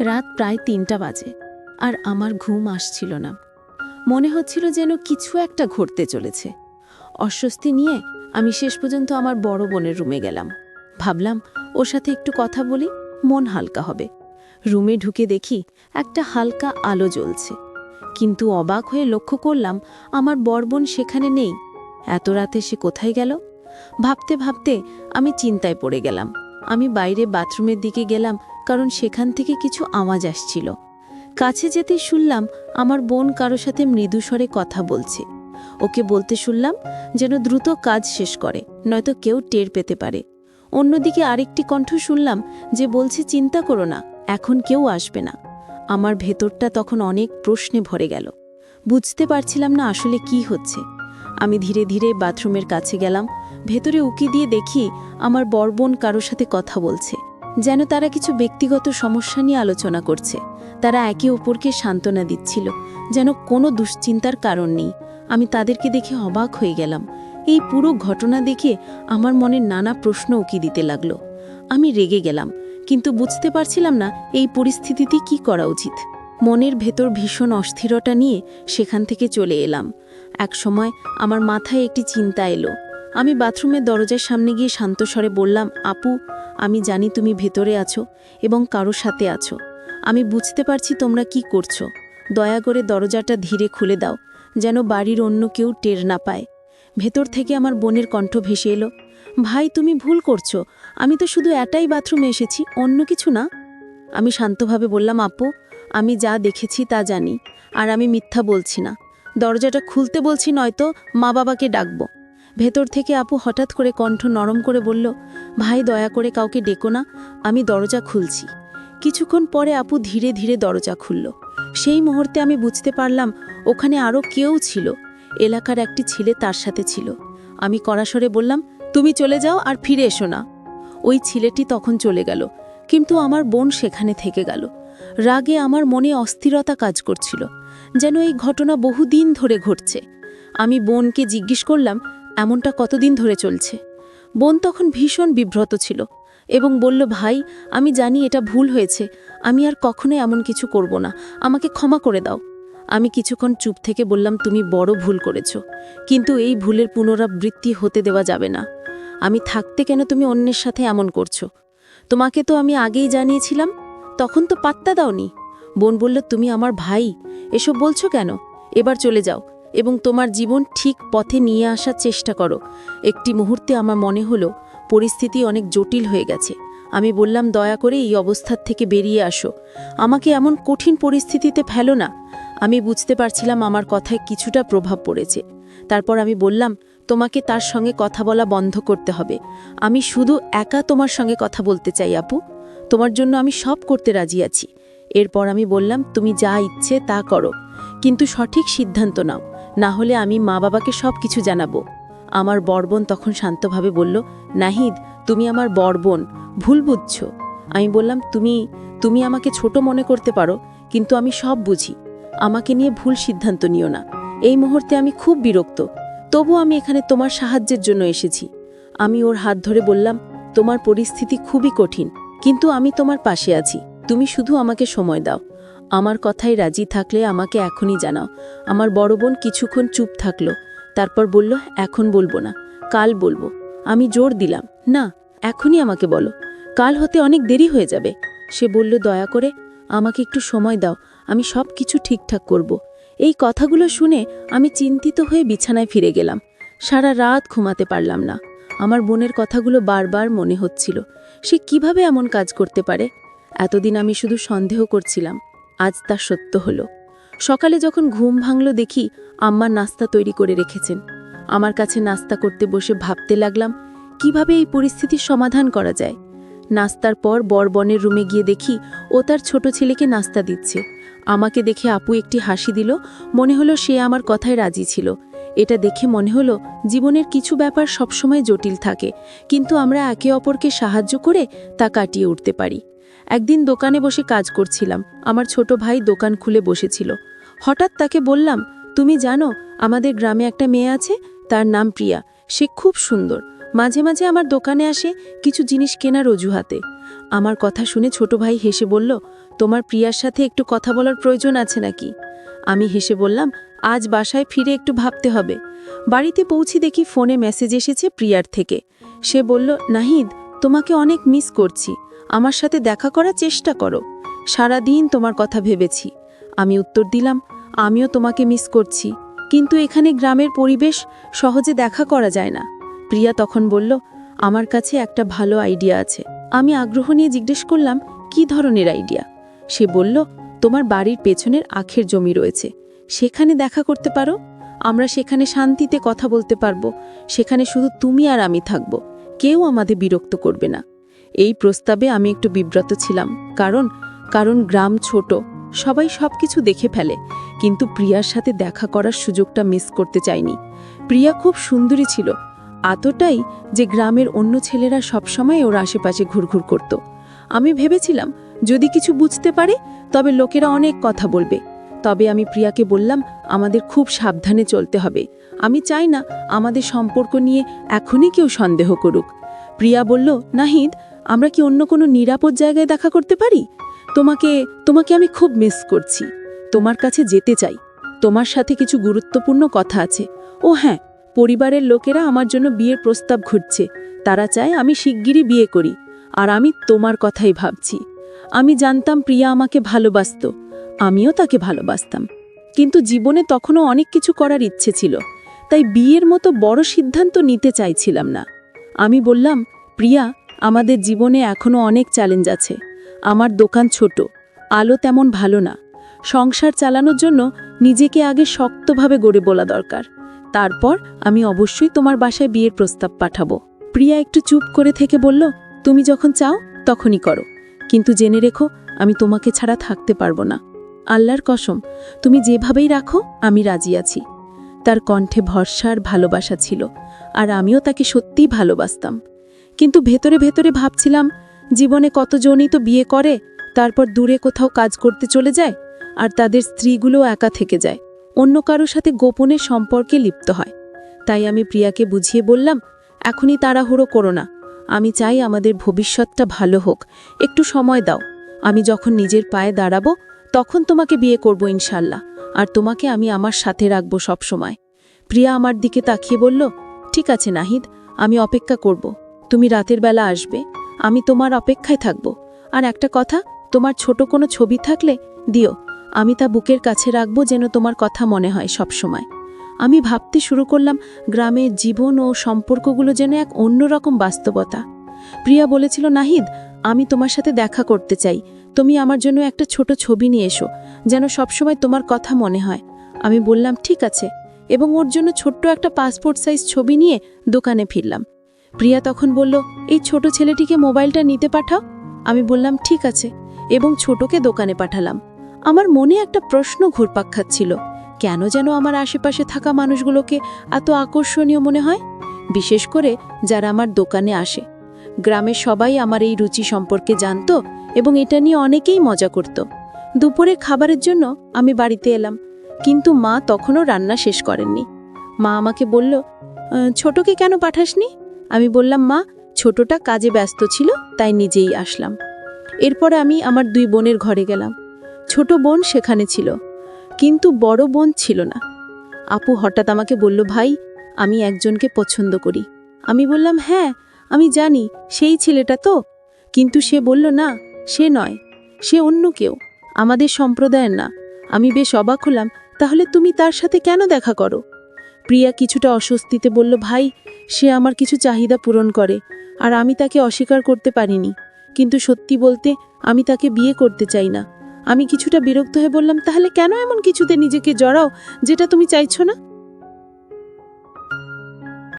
রাত প্রায় ৩টা বাজে, আর আমার ঘুম আসছিল না। মনে হচ্ছিল যেন কিছু একটা ঘটতে চলেছে। অস্বস্তি নিয়ে আমি শেষ পর্যন্ত আমার বড় বোনের রুমে গেলাম। ভাবলাম ওর সাথে একটু কথা বলি, মন হালকা হবে। রুমে ঢুকে দেখি একটা হালকা আলো জ্বলছে, কিন্তু অবাক হয়ে লক্ষ্য করলাম আমার বড় বোন সেখানে নেই। এত রাতে সে কোথায় গেল? ভাবতে ভাবতে আমি চিন্তায় পড়ে গেলাম। আমি বাইরে বাথরুমের দিকে গেলাম, কারণ সেখান থেকে কিছু আওয়াজ আসছিল। কাছে যেতেই শুনলাম আমার বোন কারো সাথে মৃদুস্বরে কথা বলছে। ওকে বলতে শুনলাম যেন দ্রুত কাজ শেষ করে, নয়তো কেউ টের পেতে পারে। অন্যদিকে আরেকটি কণ্ঠ শুনলাম যে বলছে, চিন্তা করো না, এখন কেউ আসবে না। আমার ভেতরটা তখন অনেক প্রশ্নে ভরে গেল। বুঝতে পারছিলাম না আসলে কি হচ্ছে। আমি ধীরে ধীরে বাথরুমের কাছে গেলাম। ভেতরে উকি দিয়ে দেখি আমার বড় বোন কারো সাথে কথা বলছে, যেন তারা কিছু ব্যক্তিগত সমস্যা নিয়ে আলোচনা করছে। তারা একে অপরকে সান্ত্বনা দিচ্ছিল, যেন কোনো দুশ্চিন্তার কারণ নেই। আমি তাদেরকে দেখে অবাক হয়ে গেলাম। এই পুরো ঘটনা দেখে আমার মনে নানা প্রশ্ন উকি দিতে লাগলো। আমি রেগে গেলাম, কিন্তু বুঝতে পারছিলাম না এই পরিস্থিতিতে কি করা উচিত। মনের ভেতর ভীষণ অস্থিরতা নিয়ে সেখান থেকে চলে এলাম। এক সময় আমার মাথায় একটি চিন্তা এলো। আমি বাথরুমের দরজার সামনে গিয়ে শান্ত স্বরে বললাম, আপু, আমি জানি তুমি ভেতরে আছো এবং কারোর সাথে আছো। আমি বুঝতে পারছি তোমরা কি করছো। দয়া করে দরজাটা ধীরে খুলে দাও, যেন বাড়ির অন্য কেউ টের না পায়। ভেতর থেকে আমার বোনের কণ্ঠ ভেসে এলো, ভাই তুমি ভুল করছো, আমি তো শুধু এটাই বাথরুমে এসেছি, অন্য কিছু না। আমি শান্তভাবে বললাম, আপু, আমি যা দেখেছি তা জানি, আর আমি মিথ্যা বলছি না। দরজাটা খুলতে বলছি, নয়তো মা বাবাকে ডাকবো। ভেতর থেকে আপু হঠাৎ করে কণ্ঠ নরম করে বলল, ভাই দয়া করে কাউকে ডেকো না, আমি দরজা খুলছি। কিছুক্ষণ পরে আপু ধীরে ধীরে দরজা খুলল। সেই মুহূর্তে আমি বুঝতে পারলাম ওখানে আরও কেউ ছিল। এলাকার একটি ছেলে তার সাথে ছিল। আমি কড়াসরে বললাম, তুমি চলে যাও আর ফিরে এসো না। ওই ছেলেটি তখন চলে গেল, কিন্তু আমার বোন সেখানে থেকে গেল। রাগে আমার মনে অস্থিরতা কাজ করছিল, যেন এই ঘটনা বহুদিন ধরে ঘটছে। আমি বোনকে জিজ্ঞেস করলাম, এমনটা কতদিন ধরে চলছে? বোন তখন ভীষণ বিব্রত ছিল এবং বলল, ভাই, আমি জানি এটা ভুল হয়েছে, আমি আর কখনো এমন কিছু করব না, আমাকে ক্ষমা করে দাও। আমি কিছুক্ষণ চুপ থেকে বললাম, তুমি বড় ভুল করেছ, কিন্তু এই ভুলের পুনরাবৃত্তি হতে দেওয়া যাবে না। আমি থাকতে কেন তুমি অন্যের সাথে এমন করছো? তোমাকে তো আমি আগেই জানিয়েছিলাম, তখন তো পাত্তা দাওনি। বোন বলল, তুমি আমার ভাই, এসব বলছো কেন? এবার চলে যাও এবং তোমার জীবন ঠিক পথে নিয়ে আসার চেষ্টা করো। একটি মুহূর্তে আমার মনে হলো পরিস্থিতি অনেক জটিল হয়ে গেছে। আমি বললাম, দয়া করে এই অবস্থার থেকে বেরিয়ে আসো, আমাকে এমন কঠিন পরিস্থিতিতে ফেলো না। আমি বুঝতে পারছিলাম আমার কথায় কিছুটা প্রভাব পড়েছে। তারপর আমি বললাম, তোমাকে তার সঙ্গে কথা বলা বন্ধ করতে হবে। আমি শুধু একা তোমার সঙ্গে কথা বলতে চাই আপু, তোমার জন্য আমি সব করতে রাজি আছি। এরপর আমি বললাম, তুমি যা ইচ্ছে তা করো, কিন্তু সঠিক সিদ্ধান্ত নাও, না হলে আমি মা বাবাকে সব কিছু জানাবো। আমার বড় বোন তখন শান্তভাবে বলল, নাহিদ, তুমি আমার বড় বোন, ভুল বুঝছো। আমি বললাম, তুমি আমাকে ছোট মনে করতে পারো, কিন্তু আমি সব বুঝি। আমাকে নিয়ে ভুল সিদ্ধান্ত নিও না। এই মুহূর্তে আমি খুব বিরক্ত, তবু আমি এখানে তোমার সাহায্যের জন্য এসেছি। আমি ওর হাত ধরে বললাম, তোমার পরিস্থিতি খুবই কঠিন, কিন্তু আমি তোমার পাশে আছি, তুমি শুধু আমাকে সময় দাও। আমার কথায় রাজি থাকলে আমাকে এখনই জানাও। আমার বড় বোন কিছুক্ষণ চুপ থাকলো, তারপর বলল, এখন বলবো না, কাল বলবো। আমি জোর দিলাম, না, এখনই আমাকে বলো, কাল হতে অনেক দেরি হয়ে যাবে। সে বলল, দয়া করে আমাকে একটু সময় দাও, আমি সব কিছু ঠিকঠাক করব। এই কথাগুলো শুনে আমি চিন্তিত হয়ে বিছানায় ফিরে গেলাম। সারা রাত ঘুমাতে পারলাম না। আমার বোনের কথাগুলো বারবার মনে হচ্ছিল। সে কিভাবে এমন কাজ করতে পারে? এতদিন আমি শুধু সন্দেহ করছিলাম, আজ তা সত্য হলো। সকালে যখন ঘুম ভাঙল দেখি আম্মা নাস্তা তৈরি করে রেখেছেন। আমার কাছে নাস্তা করতে বসে ভাবতে লাগলাম কিভাবে এই পরিস্থিতির সমাধান করা যায়। নাস্তার পর বড় বোনের রুমে গিয়ে দেখি ও তার ছোট ছেলেকে নাস্তা দিচ্ছে। আমাকে দেখে আপু একটি হাসি দিল, মনে হলো সে আমার কথায় রাজি ছিল। এটা দেখে মনে হলো জীবনের কিছু ব্যাপার সবসময় জটিল থাকে, কিন্তু আমরা একে অপরকে সাহায্য করে তা কাটিয়ে উঠতে পারি। একদিন দোকানে বসে কাজ করছিলাম, আমার ছোট ভাই দোকান খুলে বসেছিল। হঠাৎ তাকে বললাম, তুমি জানো আমাদের গ্রামে একটা মেয়ে আছে, তার নাম প্রিয়া, সে খুব সুন্দর, মাঝে মাঝে আমার দোকানে আসে কিছু জিনিস কেনার অজুহাতে। আমার কথা শুনে ছোট ভাই হেসে বলল, তোমার প্রিয়ার সাথে একটু কথা বলার প্রয়োজন আছে নাকি? আমি হেসে বললাম, আজ বাসায় ফিরে একটু ভাবতে হবে। বাড়িতে পৌঁছে দেখি ফোনে মেসেজ এসেছে প্রিয়ার থেকে। সে বলল, নাহিদ, তোমাকে অনেক মিস করছি, আমার সাথে দেখা করার চেষ্টা করো। সারা দিন তোমার কথা ভেবেছি। আমি উত্তর দিলাম, আমিও তোমাকে মিস করছি, কিন্তু এখানে গ্রামের পরিবেশ, সহজে দেখা করা যায় না। প্রিয়া তখন বলল, আমার কাছে একটা ভালো আইডিয়া আছে। আমি আগ্রহ নিয়ে জিজ্ঞেস করলাম, কি ধরনের আইডিয়া? সে বলল, তোমার বাড়ির পেছনের আখের জমি রয়েছে, সেখানে দেখা করতে পারো। আমরা সেখানে শান্তিতে কথা বলতে পারবো। সেখানে শুধু তুমি আর আমি থাকব, কেউ আমাদের বিরক্ত করবে না। এই প্রস্তাবে আমি একটু বিব্রত ছিলাম, কারণ গ্রাম ছোট, সবাই সবকিছু দেখে ফেলে। কিন্তু প্রিয়ার সাথে দেখা করার সুযোগটা মিস করতে চাইনি। প্রিয়া খুব সুন্দরী ছিল, এতটাই যে গ্রামের অন্য ছেলেরা সবসময় ওর আশেপাশে ঘুরঘুর করত। আমি ভেবেছিলাম, যদি কিছু বুঝতে পারে তবে লোকেরা অনেক কথা বলবে। তবে আমি প্রিয়াকে বললাম, আমাদের খুব সাবধানে চলতে হবে। আমি চাই না আমাদের সম্পর্ক নিয়ে এখনই কেউ সন্দেহ করুক। প্রিয়া বলল, নাহিদ, আমরা কি অন্য কোনো নিরাপদ জায়গায় দেখা করতে পারি? তোমাকে আমি খুব মিস করছি, তোমার কাছে যেতে চাই। তোমার সাথে কিছু গুরুত্বপূর্ণ কথা আছে। ও হ্যাঁ, পরিবারের লোকেরা আমার জন্য বিয়ের প্রস্তাব ঘুরছে। তারা চায় আমি শিগগিরই বিয়ে করি, আর আমি তোমার কথাই ভাবছি। আমি জানতাম প্রিয়া আমাকে ভালোবাসত, আমিও তাকে ভালোবাসতাম, কিন্তু জীবনে তখনও অনেক কিছু করার ইচ্ছে ছিল, তাই বিয়ের মতো বড় সিদ্ধান্ত নিতে চাইছিলাম না। আমি বললাম, প্রিয়া, আমাদের জীবনে এখনও অনেক চ্যালেঞ্জ আছে। আমার দোকান ছোট, আলো তেমন ভালো না। সংসার চালানোর জন্য নিজেকে আগে শক্তভাবে গড়ে তোলা দরকার। তারপর আমি অবশ্যই তোমার বাসায় বিয়ের প্রস্তাব পাঠাবো। প্রিয়া একটু চুপ করে থেকে বলল, তুমি যখন চাও তখনই করো, কিন্তু জেনে রেখো, আমি তোমাকে ছাড়া থাকতে পারবো না। আল্লাহর কসম, তুমি যেভাবেই রাখো আমি রাজি আছি। তার কণ্ঠে ভরসা আর ভালোবাসা ছিল, আর আমিও তাকে সত্যিই ভালোবাসতাম। কিন্তু ভেতরে ভেতরে ভাবছিলাম, জীবনে কতজনই তো বিয়ে করে, তারপর দূরে কোথাও কাজ করতে চলে যায়, আর তাদের স্ত্রীগুলোও একা থেকে যায়, অন্য কারো সাথে গোপনে সম্পর্কে লিপ্ত হয়। তাই আমি প্রিয়াকে বুঝিয়ে বললাম, এখনই তাড়াহুড়ো করো না। আমি চাই আমাদের ভবিষ্যৎটা ভালো হোক, একটু সময় দাও। আমি যখন নিজের পায়ে দাঁড়াবো তখন তোমাকে বিয়ে করব ইনশাল্লাহ, আর তোমাকে আমি আমার সাথে রাখবো সবসময়। প্রিয়া আমার দিকে তাকিয়ে বলল, ঠিক আছে নাহিদ, আমি অপেক্ষা করব। তুমি রাতের বেলা আসবে, আমি তোমার অপেক্ষায় থাকব। আর একটা কথা, তোমার ছোট কোনো ছবি থাকলে দিও, আমি তা বুকের কাছে রাখবো, যেন তোমার কথা মনে হয় সবসময়। আমি ভাবতে শুরু করলাম, গ্রামের জীবন ও সম্পর্কগুলো যেন এক অন্যরকম বাস্তবতা। প্রিয়া বলেছিল, নাহিদ, আমি তোমার সাথে দেখা করতে চাই। তুমি আমার জন্য একটা ছোট ছবি নিয়ে এসো, যেন সবসময় তোমার কথা মনে হয়। আমি বললাম, ঠিক আছে, এবং ওর জন্য ছোট্ট একটা পাসপোর্ট সাইজ ছবি নিয়ে দোকানে ফিরলাম। প্রিয়া তখন বলল, এই ছোট ছেলেটিকে মোবাইলটা নিতে পাঠাও। আমি বললাম, ঠিক আছে, এবং ছোটকে দোকানে পাঠালাম। আমার মনে একটা প্রশ্ন ঘুরপাক খাচ্ছিল, কেন যেন আমার আশেপাশে থাকা মানুষগুলোকে এত আকর্ষণীয় মনে হয়, বিশেষ করে যারা আমার দোকানে আসে। গ্রামের সবাই আমার এই রুচি সম্পর্কে জানত, এবং এটা নিয়ে অনেকেই মজা করত। দুপুরে খাবারের জন্য আমি বাড়িতে এলাম, কিন্তু মা তখনও রান্না শেষ করেননি। মা আমাকে বলল, ছোটকে কেন পাঠাসনি? আমি বললাম, মা, ছোটটা কাজে ব্যস্ত ছিল, তাই নিজেই আসলাম। এরপর আমি আমার 2 বোনের ঘরে গেলাম। ছোট বোন সেখানে ছিল, কিন্তু বড় বোন ছিল না। আপু হঠাৎ আমাকে বলল, ভাই, আমি একজনকে পছন্দ করি। আমি বললাম, হ্যাঁ, আমি জানি, সেই ছেলেটা তো। কিন্তু সে বলল, না, সে নয়, সে অন্য কেউ, আমাদের সম্প্রদায়ের না। আমি বেশ অবাক হলাম, তাহলে তুমি তার সাথে কেন দেখা করো? প্রিয়া কিছুটা অস্বস্তিতে বলল, ভাই, সে আমার কিছু চাহিদা পূরণ করে, আর আমি তাকে অস্বীকার করতে পারিনি। কিন্তু সত্যি বলতে, আমি তাকে বিয়ে করতে চাই না। আমি কিছুটা বিরক্ত হয়ে বললাম, তাহলে কেন এমন কিছুতে নিজেকে জড়াও যেটা তুমি চাইছো না?